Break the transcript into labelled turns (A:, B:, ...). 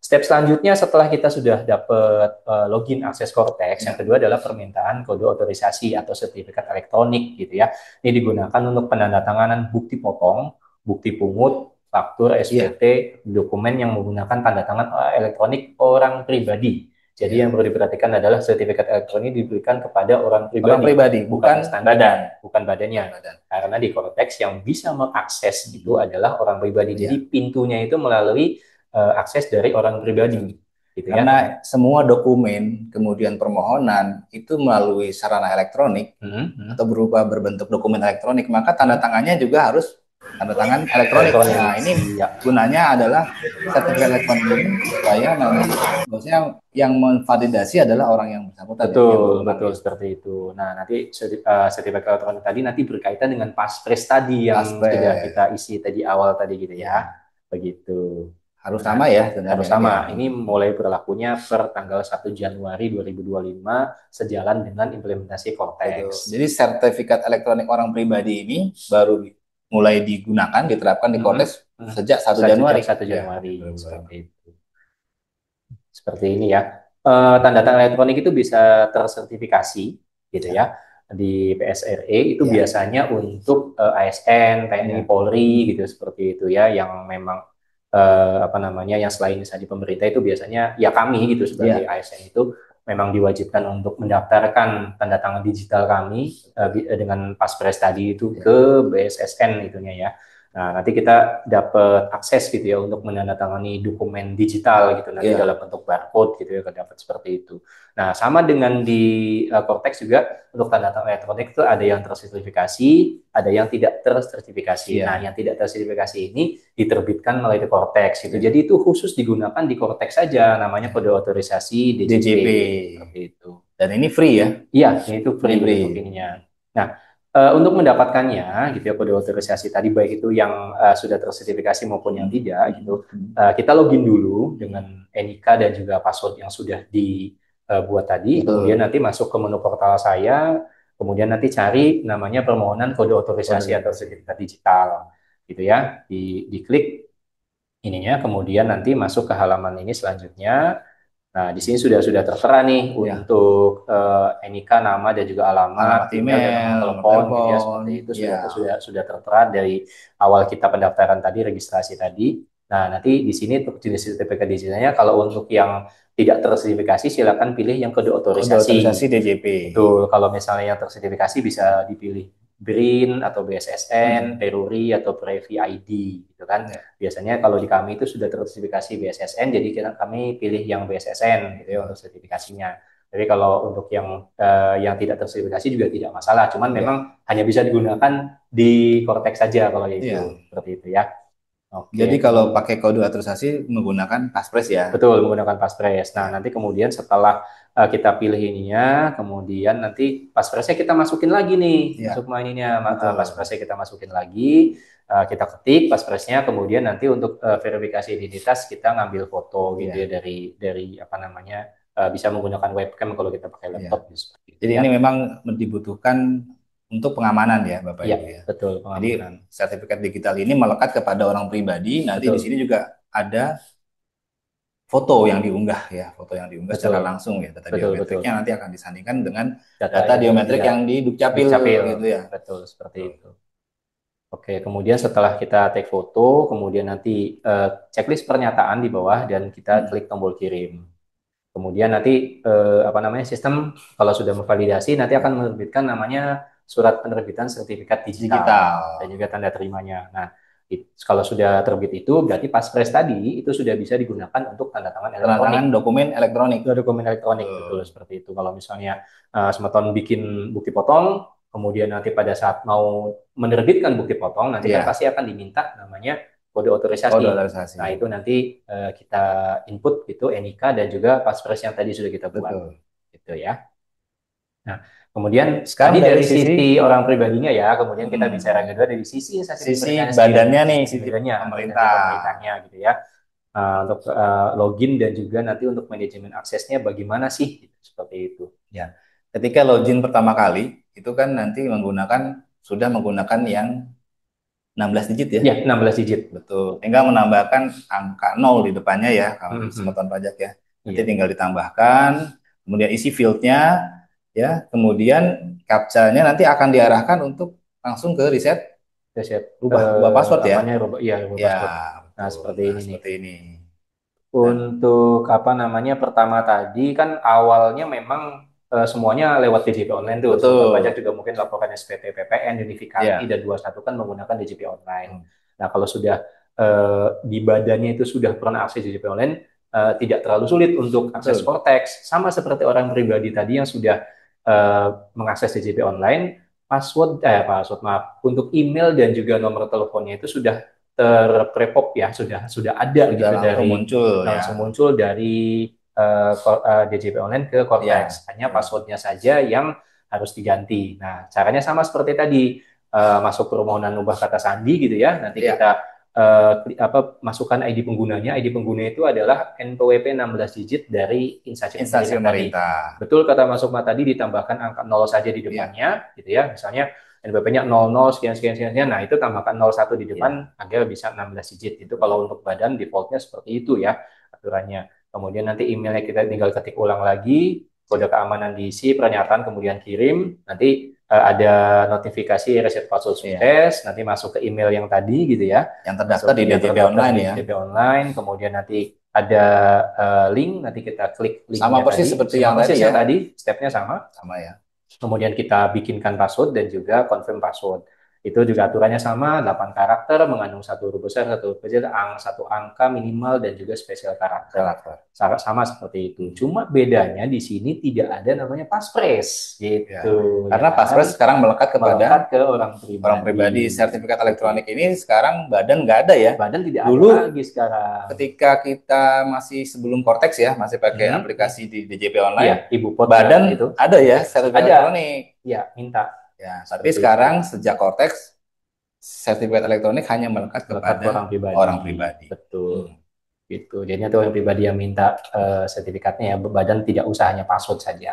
A: Step selanjutnya setelah kita sudah dapat login akses Cortex, yang
B: Ya.
A: kedua adalah permintaan kode otorisasi atau sertifikat elektronik gitu ya. Ini digunakan untuk penandatanganan bukti potong, bukti pungut, faktur,
B: Iya.
A: SPT, dokumen yang menggunakan tanda tangan elektronik orang pribadi. Jadi yang
B: Ya.
A: perlu diperhatikan adalah sertifikat elektronik diberikan kepada orang
B: Orang
A: pribadi,
B: pribadi,
A: bukan
B: bukan badan.
A: instansinya, bukan
B: Bukan
A: badannya.
B: badan.
A: Karena di Cortex yang bisa mengakses itu
B: Mhm.
A: adalah orang pribadi. Jadi
B: Iya.
A: pintunya itu melalui akses dari orang pribadi,
B: Betul.
A: gitu ya.
B: Karena semua dokumen, kemudian permohonan itu melalui sarana elektronik
A: Hmm,
B: atau
A: hmm,
B: berupa berbentuk dokumen elektronik, maka tanda
A: hmm.
B: tangannya juga harus tanda tangan elektronik.
A: Elektronik,
B: Nah, ini
A: ya.
B: gunanya adalah sertifikat elektronik ini supaya nanti bosnya yang memvalidasi adalah orang yang bersangkutan ya, yang
A: Betul,
B: berwenang
A: betul
B: ya.
A: seperti itu. Nah, nanti sertifikat elektronik tadi nanti berkaitan dengan paspres tadi yang sudah kita
B: Paspres.
A: isi tadi awal tadi gitu ya.
B: Ya,
A: Begitu.
B: harus
A: Nah,
B: sama ya
A: harus
B: sebenarnya kan
A: sama.
B: ya.
A: Ini mulai berlakunya per tanggal 1 Januari 2025 sejalan dengan implementasi Cortex.
B: Betul. Jadi sertifikat elektronik orang pribadi ini baru mulai digunakan, diterapkan di
A: Mhm.
B: Kodes
A: Mhm.
B: sejak 1 Januari.
A: Sejak 1
B: Ya,
A: Januari seperti
B: 2025.
A: itu. Seperti ini ya. Tanda tangan elektronik itu bisa tersertifikasi gitu
B: Ya,
A: ya di PSRE itu
B: ya,
A: biasanya untuk ASN, TNI,
B: ya,
A: Polri gitu seperti itu ya yang memang apa namanya yang selain instansi pemerintah itu biasanya ya kami gitu sebagai
B: ya.
A: ASN itu memang diwajibkan untuk mendaftarkan tanda tangan digital kami dengan Paspres tadi itu
B: Ya.
A: ke BSSN itunya ya. Nah, nanti kita dapat akses gitu ya untuk menandatangani dokumen digital gitu nanti
B: Iya.
A: dalam bentuk barcode gitu ya dapat seperti itu. Nah, sama dengan di Cortex juga untuk tanda tangan elektronik itu ada yang tersertifikasi, ada yang tidak tersertifikasi. Nah,
B: Iya.
A: yang tidak tersertifikasi ini diterbitkan melalui Cortex gitu.
B: Iya.
A: Jadi itu khusus digunakan di Cortex saja namanya
B: Ya.
A: kode otorisasi DJP
B: DJP.
A: seperti itu.
B: Dan ini free ya.
A: Iya, itu
B: Ini
A: free untuk
B: free.
A: ininya. Nah, untuk mendapatkannya gitu ya kode otorisasi tadi baik itu yang sudah tersertifikasi maupun yang tidak gitu, kita login dulu dengan NIK dan juga password yang sudah dibuat tadi, kemudian
B: Betul.
A: nanti masuk ke menu portal saya, kemudian nanti cari namanya permohonan kode otorisasi atau
B: Otorisasi.
A: sertifikat digital, gitu ya, diklik ininya, kemudian nanti masuk ke halaman ini selanjutnya. Nah, di sini sudah tertera nih
B: Ya.
A: untuk NIK nama dan juga alamat,
B: Alamat
A: email dan nomor
B: email, nomor
A: telepon gitu ya
B: telepon.
A: seperti itu
B: Ya.
A: sudah tertera dari awal kita pendaftaran tadi registrasi tadi. Nah, nanti di sini untuk jenis sertifikat digitalnya kalau untuk yang tidak tersertifikasi silakan pilih yang kode
B: Kode
A: otorisasi.
B: otorisasi DJP.
A: Betul, kalau misalnya yang tersertifikasi bisa dipilih BRIN atau BSSN,
B: Hmm.
A: Peruri atau Previ ID gitu kan.
B: Ya.
A: Biasanya kalau di kami itu sudah tersertifikasi BSSN, jadi kami pilih yang BSSN gitu ya untuk sertifikasinya. Jadi kalau untuk yang tidak tersertifikasi juga tidak masalah, cuman memang
B: Ya.
A: hanya bisa digunakan di Cortex saja kalau
B: Ya.
A: itu seperti itu ya.
B: Jadi
A: Oke,
B: kalau
A: kemudian
B: pakai kode otorisasi menggunakan Paspres ya.
A: betul menggunakan Paspres. Nah,
B: Ya.
A: nanti kemudian setelah kita pilih ininya, kemudian nanti Paspresnya kita masukin lagi nih, masuk
B: Ya.
A: mainnya
B: Betul.
A: Paspresnya kita masukin lagi, kita ketik Paspresnya, kemudian nanti untuk verifikasi identitas kita ngambil foto gitu ya
B: Ya.
A: dari apa namanya bisa menggunakan webcam kalau kita pakai
B: Ya.
A: laptop gitu, seperti itu
B: Jadi
A: ya.
B: ini memang dibutuhkan untuk pengamanan ya Bapak
A: Iya,
B: Ibu ya.
A: betul
B: Jadi
A: pengamanan.
B: sertifikat digital ini melekat kepada orang pribadi. Nanti di sini
A: Betul,
B: juga ada foto yang diunggah ya, foto yang diunggah secara
A: betul,
B: langsung ya. Data
A: betul, betul.
B: biometriknya nanti akan disandingkan dengan
A: Data
B: data
A: yang
B: biometrik
A: ya
B: yang di Dukcapil
A: Dukcapil,
B: gitu ya.
A: betul seperti
B: Tuh.
A: itu. Oke, kemudian setelah kita take foto, kemudian nanti checklist pernyataan di bawah dan kita
B: Hmm.
A: klik tombol kirim. Kemudian nanti apa namanya sistem kalau sudah memvalidasi nanti akan
B: Ya.
A: menerbitkan namanya surat penerbitan sertifikat digital dan
B: Digital.
A: juga tanda terimanya. Nah, kalau sudah terbit itu berarti paspres tadi itu sudah bisa digunakan untuk tanda tangan
B: Tanda
A: elektronik.
B: tangan dokumen elektronik.
A: Dokumen elektronik betul
B: Tuh.
A: seperti itu. Kalau misalnya semeton bikin bukti potong, kemudian nanti pada saat mau menerbitkan bukti potong, nanti kan
B: Iya,
A: pasti akan diminta namanya kode otorisasi.
B: kode
A: Nah,
B: otorisasi.
A: itu nanti kita input gitu NIK dan juga paspres yang tadi sudah kita buat.
B: Betul.
A: Gitu ya. Nah, kemudian
B: Sekarang
A: tadi
B: dari
A: dari
B: sisi
A: sisi orang pribadinya ya, kemudian kita bicara
B: hmm,
A: kedua dari sisi instansi
B: sisi
A: pemerintahan sendiri,
B: badannya nih,
A: sisi
B: sisi
A: badannya atau instansi
B: pemerintah.
A: pemerintahnya gitu ya. Untuk login dan juga nanti untuk manajemen aksesnya bagaimana sih? Gitu, seperti itu.
B: Ya, ketika login pertama kali itu kan nanti menggunakan sudah menggunakan yang 16 digit ya.
A: Ya, 16 digit.
B: Betul. Tinggal menambahkan angka 0 di depannya ya, kalau
A: Hmm,
B: sengketa pajak ya. Nanti
A: iya.
B: tinggal ditambahkan, kemudian isi fieldnya, ya, kemudian captcha-nya nanti akan diarahkan untuk langsung ke reset,
A: Ya, siap.
B: rubah password ya.
A: Apanya rubah, iya, rubah
B: Ya,
A: password. Nah,
B: betul.
A: seperti
B: Nah,
A: ini nih.
B: seperti ini. Dan
A: Untuk apa namanya pertama tadi kan awalnya memang semuanya lewat DJP online tuh. Satuan pajak
B: betul.
A: juga mungkin laporan SPT, PPN, Unifikasi
B: Ya.
A: dan 21 kan menggunakan DJP online.
B: Hmm.
A: Nah, kalau sudah di badannya itu sudah pernah akses DJP online, tidak terlalu sulit untuk akses
B: Betul.
A: Cortex. Sama seperti orang pribadi tadi yang sudah eh, mengakses DJP online, password maaf, untuk email dan juga nomor teleponnya itu sudah terprepop ya, sudah ada
B: Sudah
A: gitu
B: langsung
A: dari
B: muncul ya.
A: langsung muncul dari DJP Online ke
B: Ya,
A: Cortex. Hanya
B: betul.
A: passwordnya saja yang harus diganti. Nah, caranya sama seperti tadi, masuk permohonan ubah kata sandi gitu ya. Nanti
B: Ya,
A: kita masukkan ID penggunanya. ID pengguna itu adalah NPWP 16 digit dari instansi
B: instansi
A: pemerintah tadi.
B: pemerintah.
A: Betul kata Mas Sukma tadi, ditambahkan angka 0 saja di
B: Ya,
A: depannya gitu ya. Misalnya NPWP-nya 00 sekian sekian sekian sekian. Nah, itu tambahkan 01 di depan
B: ya,
A: agar bisa 16 digit. Itu kalau untuk badan defaultnya seperti itu ya aturannya. Kemudian nanti emailnya kita tinggal ketik ulang lagi, kode
B: siap.
A: keamanan diisi, pernyataan kemudian kirim. Nanti ada notifikasi reset password
B: Iya.
A: sukses, nanti masuk ke email yang tadi gitu ya.
B: Yang terdaftar
A: Masuk
B: di
A: yang
B: DJP
A: terdaftar
B: online
A: di
B: ya.
A: DJP online, kemudian nanti ada link, nanti kita klik
B: Sama
A: linknya
B: persis
A: tadi,
B: seperti
A: sama
B: yang tadi
A: persis
B: ya.
A: yang tadi, stepnya sama.
B: Sama ya.
A: Kemudian kita bikinkan password dan juga confirm password. Itu juga aturannya sama, 8 karakter, mengandung satu huruf besar, satu huruf kecil, satu angka minimal, dan juga spesial karakter.
B: Karakter.
A: Sama seperti itu. Cuma bedanya di sini tidak ada namanya passphrase,
B: Ya.
A: gitu. Ya
B: Karena
A: kan?
B: passphrase sekarang melekat
A: Melekat
B: kepada
A: ke orang
B: orang pribadi.
A: pribadi.
B: Sertifikat
A: Gitu.
B: elektronik ini sekarang badan nggak ada ya.
A: Badan tidak ada
B: Dulu
A: lagi sekarang.
B: ketika kita masih sebelum Cortex ya, masih pakai
A: Hmm.
B: aplikasi di DJP
A: Iya,
B: online,
A: Ibu Pot
B: badan
A: itu
B: ada ya sertifikat
A: ada.
B: elektronik.
A: Ya, minta
B: Ya, tapi
A: seperti itu.
B: sekarang sejak Cortex sertifikat elektronik hanya melekat
A: Melekat ke
B: kepada
A: orang pribadi.
B: orang pribadi.
A: Betul.
B: Hmm.
A: Gitu. Jadinya tuh orang pribadi yang minta sertifikatnya ya, badan tidak usah hanya password saja.